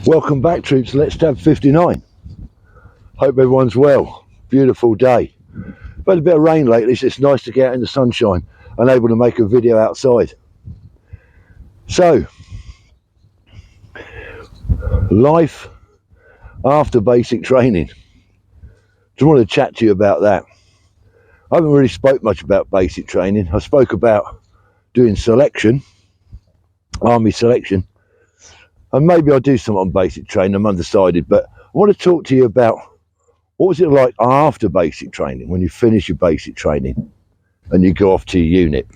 Welcome back, troops. Let's Tab 59. Hope everyone's well. Beautiful day. We've had a bit of rain lately, so it's nice to get out in the sunshine and able to make a video outside. So, life after basic training. Just wanted to chat to you about that. I haven't really spoke much about basic training. I spoke about doing selection, army selection, and maybe I'll do some on basic training. I'm undecided, but I want to talk to you about what was it like after basic training, when you finish your basic training and you go off to your unit.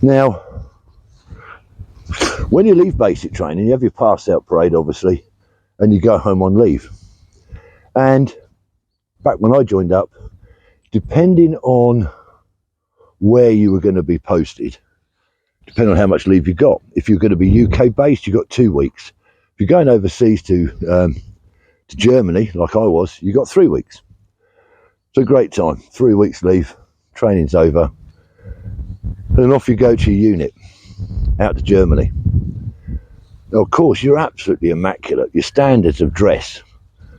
Now, when you leave basic training, you have your pass out parade, obviously, and you go home on leave. And back when I joined up, depending on where you were going to be posted, depending on how much leave you got. If you're going to be UK based, you got 2 weeks. If you're going overseas to Germany, like I was, you got 3 weeks. It's a great time. 3 weeks leave, training's over, and off you go to your unit, out to Germany. Now, of course, you're absolutely immaculate. Your standards of dress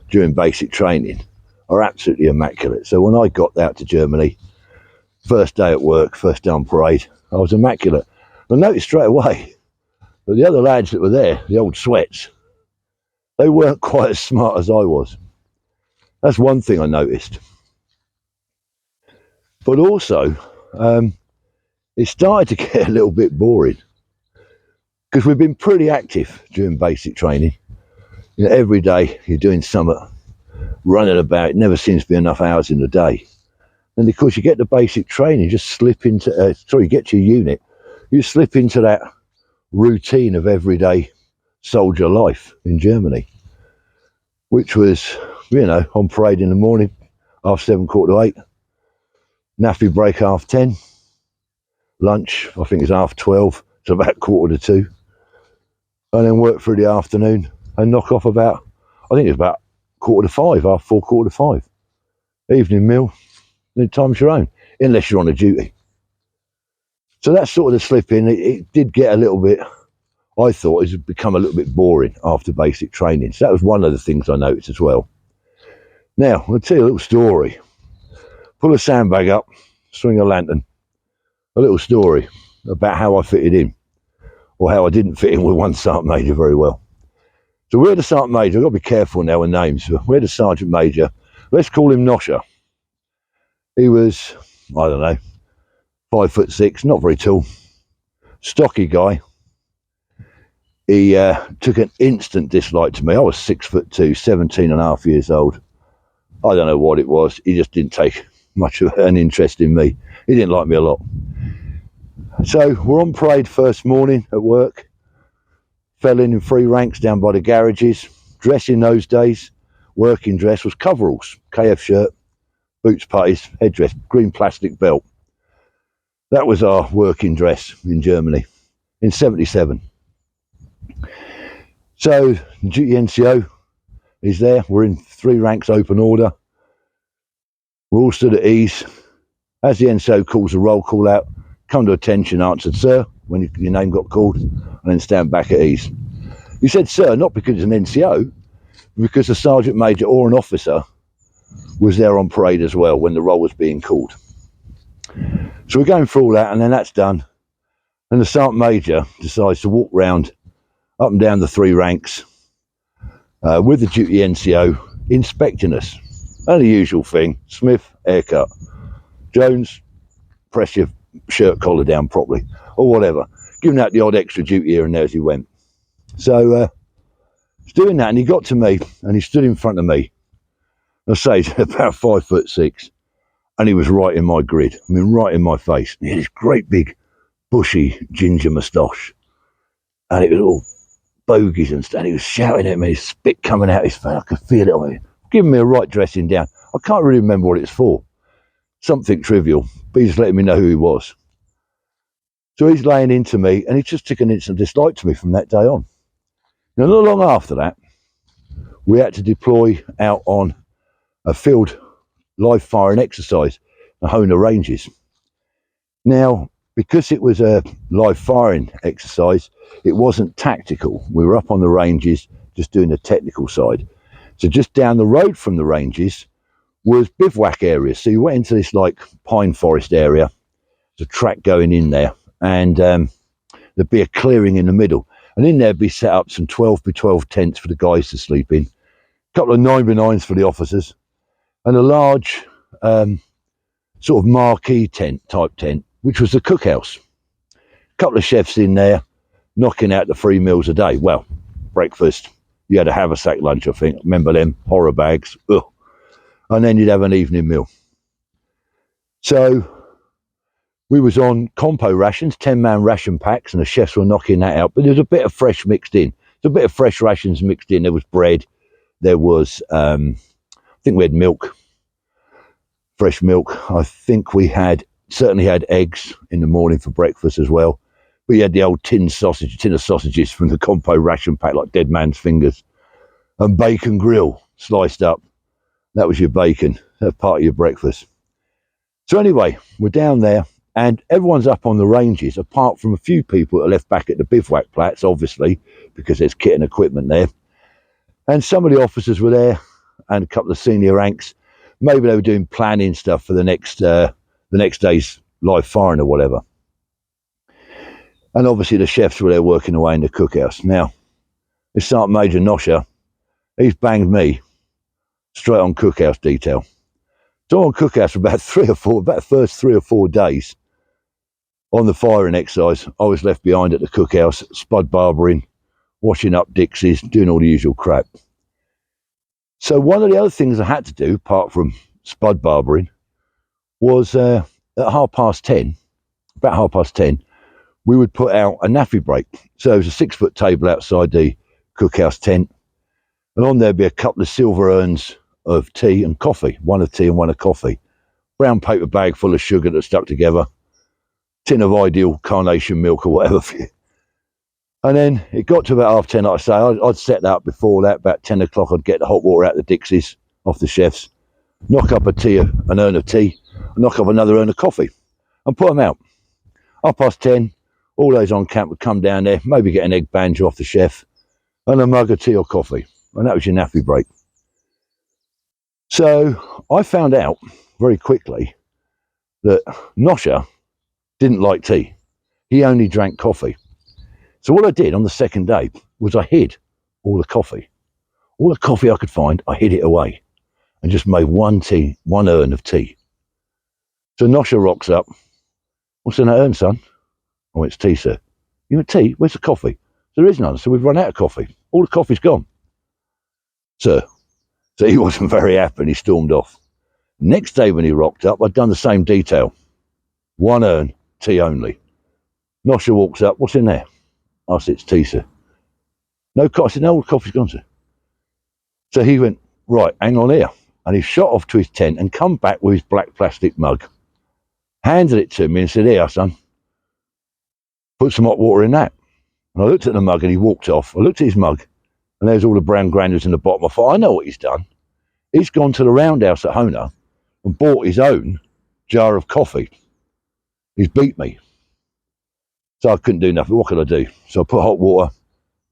during basic training are absolutely immaculate. So when I got out to Germany, first day at work, first day on parade, I was immaculate. I noticed straight away that the other lads that were there, the old sweats, they weren't quite as smart as I was. That's one thing I noticed. But also, it started to get a little bit boring because we've been pretty active during basic training. You know, every day you're doing something, running about. It never seems to be enough hours in the day. And of course, you get the basic training, you just slip into, you get to your unit, you slip into that routine of everyday soldier life in Germany, which was, you know, on parade in the morning, 7:30, 8:15, nappy break 10:30, lunch, I think it's 12:30, so about 1:45, and then work through the afternoon and knock off about, I think it's about 4:45, 4:45. Evening meal, then time's your own, unless you're on a duty. So that's sort of the slip in. It did get a little bit, I thought it had become a little bit boring after basic training. So that was one of the things I noticed as well. Now, I'll tell you a little story. Pull a sandbag up, swing a lantern. A little story about how I fitted in, or how I didn't fit in with one sergeant major very well. So we're the sergeant major. I've got to be careful now with names. We're the sergeant major. Let's call him Nosher. He was, I don't know, 5'6", not very tall, stocky guy. He took an instant dislike to me. I was 6'2", 17 and a half years old. I don't know what it was. He just didn't take much of an interest in me. He didn't like me a lot. So we're on parade first morning at work. Fell in 3 ranks down by the garages. Dress in those days, working dress, was coveralls, KF shirt, boots, puttees, headdress, green plastic belt. That was our working dress in Germany in 77. So duty NCO is there. We're in 3 ranks, open order. We're all stood at ease. As the NCO calls a roll call out, come to attention, answered sir, when your name got called, and then stand back at ease. You said sir, not because it's an NCO, but because a sergeant major or an officer was there on parade as well when the roll was being called. So we're going through all that, and then that's done. And the sergeant major decides to walk round up and down the 3 ranks with the duty NCO inspecting us. And the usual thing, Smith, haircut. Jones, press your shirt collar down properly, or whatever. Giving out the odd extra duty here and there as he went. So he's doing that, and he got to me, and he stood in front of me. I say he's about 5'6", and he was right in my grid. I mean, right in my face. He had this great big, bushy ginger moustache, and it was all bogies and stuff. And he was shouting at me, spit coming out his face. I could feel it on me, giving me a right dressing down. I can't really remember what it's for. Something trivial, but he's letting me know who he was. So he's laying into me, and he just took an instant dislike to me from that day on. Now, not long after that, we had to deploy out on a field live firing exercise, the Hona Ranges. Now, because it was a live firing exercise, it wasn't tactical. We were up on the ranges just doing the technical side. So just down the road from the ranges was bivouac areas. So you went into this like pine forest area, there's a track going in there, and there'd be a clearing in the middle. And in there would be set up some 12x12 tents for the guys to sleep in, a couple of 9x9s for the officers, and a large sort of marquee type tent, which was the cookhouse. A couple of chefs in there knocking out the 3 meals a day. Well, breakfast, you had a haversack lunch, I think. Remember them horror bags? Ugh. And then you'd have an evening meal. So we was on compo rations, 10-man ration packs, and the chefs were knocking that out. But there was a bit of fresh mixed in. There's a bit of fresh rations mixed in. There was bread. There was, I think we had milk, fresh milk. I think we certainly had eggs in the morning for breakfast as well. We had the old tin of sausages from the compo ration pack, like dead man's fingers, and bacon grill sliced up. That was your bacon. That's part of your breakfast. So anyway, we're down there, and everyone's up on the ranges, apart from a few people that are left back at the bivouac plats, obviously, because there's kit and equipment there. And some of the officers were there, and a couple of senior ranks. Maybe they were doing planning stuff for the next day's live firing or whatever. And obviously the chefs were there working away in the cookhouse. Now, this Sergeant Major Nosher, he's banged me straight on cookhouse detail. So on cookhouse for about the first 3 or 4 days on the firing exercise, I was left behind at the cookhouse, spud barbering, washing up Dixies, doing all the usual crap. So one of the other things I had to do, apart from spud barbering, was at about 10:30, we would put out a naffy break. So there was a 6-foot table outside the cookhouse tent, and on there'd be a couple of silver urns of tea and coffee, one of tea and one of coffee, brown paper bag full of sugar that stuck together, tin of Ideal carnation milk or whatever for you. And then it got to about 10:30, like I say, I'd set that up before that. About 10 o'clock, I'd get the hot water out of the Dixies off the chefs, knock up an urn of tea, knock up another urn of coffee, and put them out. 10:30, all those on camp would come down there, maybe get an egg banjo off the chef, and a mug of tea or coffee. And that was your naffy break. So I found out very quickly that Nosher didn't like tea. He only drank coffee. So what I did on the second day was I hid all the coffee. All the coffee I could find, I hid it away and just made one urn of tea. So Nosher rocks up. What's in that urn, son? Oh, it's tea, sir. You want tea? Where's the coffee? There is none. So we've run out of coffee. All the coffee's gone. Sir. So he wasn't very happy and he stormed off. Next day when he rocked up, I'd done the same detail. 1 urn, tea only. Nosher walks up. What's in there? I said, it's tea, sir. No coffee. I said, no, all the coffee's gone, sir. So he went, right, hang on here. And he shot off to his tent and come back with his black plastic mug, handed it to me and said, here, son, put some hot water in that. And I looked at the mug and he walked off. I looked at his mug and there's all the brown granules in the bottom. I thought, I know what he's done. He's gone to the roundhouse at Hona and bought his own jar of coffee. He's beat me. So I couldn't do nothing. What could I do? So I put hot water,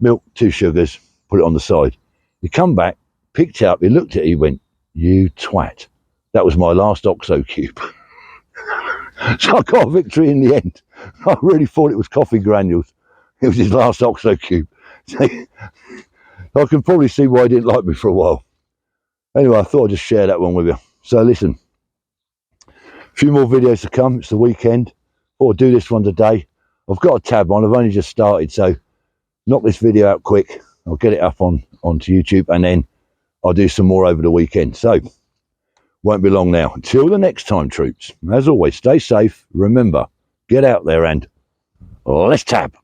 milk, 2 sugars, put it on the side. He come back, picked it up, he looked at it, he went, you twat. That was my last OXO cube. So I got a victory in the end. I really thought it was coffee granules. It was his last OXO cube. So I can probably see why he didn't like me for a while. Anyway, I thought I'd just share that one with you. So listen, a few more videos to come. It's the weekend. I'll do this one today. I've got a tab on. I've only just started, so knock this video out quick. I'll get it up onto YouTube, and then I'll do some more over the weekend. So, won't be long now. Until the next time, troops. As always, stay safe. Remember, get out there and let's tab.